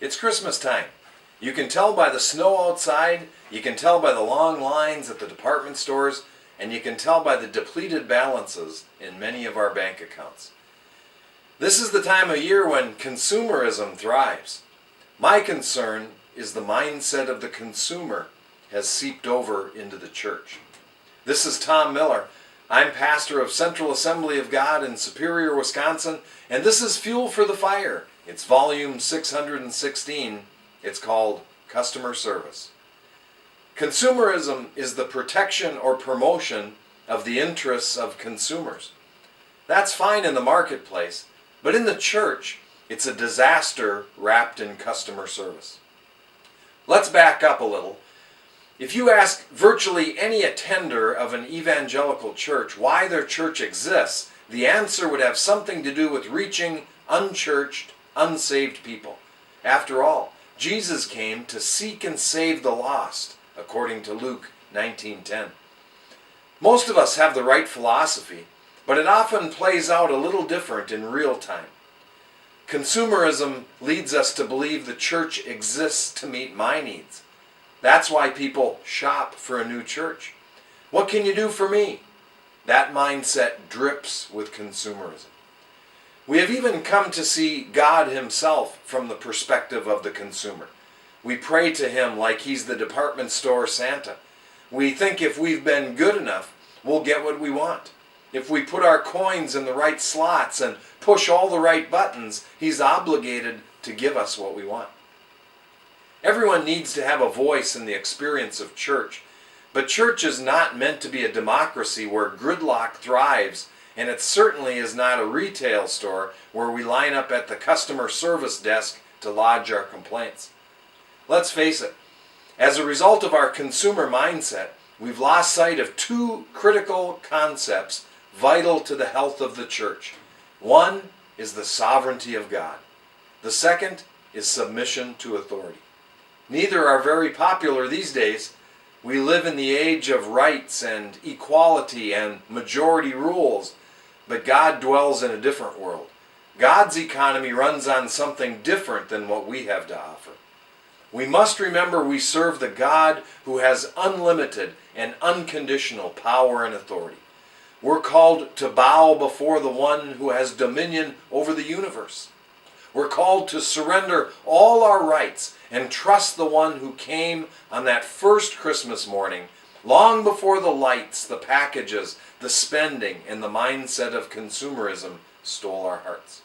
It's Christmas time. You can tell by the snow outside, you can tell by the long lines at the department stores, and you can tell by the depleted balances in many of our bank accounts. This is the time of year when consumerism thrives. My concern is the mindset of the consumer has seeped over into the church. This is Tom Miller. I'm pastor of Central Assembly of God in Superior, Wisconsin, and this is Fuel for the Fire. It's volume 616. It's called Customer Service. Consumerism is the protection or promotion of the interests of consumers. That's fine in the marketplace, but in the church, it's a disaster wrapped in customer service. Let's back up a little. If you ask virtually any attender of an evangelical church why their church exists, the answer would have something to do with reaching unchurched, unsaved people. After all, Jesus came to seek and save the lost, according to Luke 19:10. Most of us have the right philosophy, but it often plays out a little different in real time. Consumerism leads us to believe the church exists to meet my needs. That's why people shop for a new church. What can you do for me? That mindset drips with consumerism. We have even come to see God himself from the perspective of the consumer. We pray to him like he's the department store Santa. We think if we've been good enough, we'll get what we want. If we put our coins in the right slots and push all the right buttons, he's obligated to give us what we want. Everyone needs to have a voice in the experience of church, but church is not meant to be a democracy where gridlock thrives, and it certainly is not a retail store where we line up at the customer service desk to lodge our complaints. Let's face it, as a result of our consumer mindset, we've lost sight of two critical concepts vital to the health of the church. One is the sovereignty of God. The second is submission to authority. Neither are very popular these days. We live in the age of rights and equality and majority rules, but God dwells in a different world. God's economy runs on something different than what we have to offer. We must remember we serve the God who has unlimited and unconditional power and authority. We're called to bow before the one who has dominion over the universe. We're called to surrender all our rights and trust the one who came on that first Christmas morning, long before the lights, the packages, the spending, and the mindset of consumerism stole our hearts.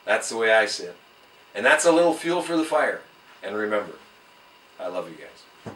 That's the way I see it. And that's a little fuel for the fire. And remember, I love you guys.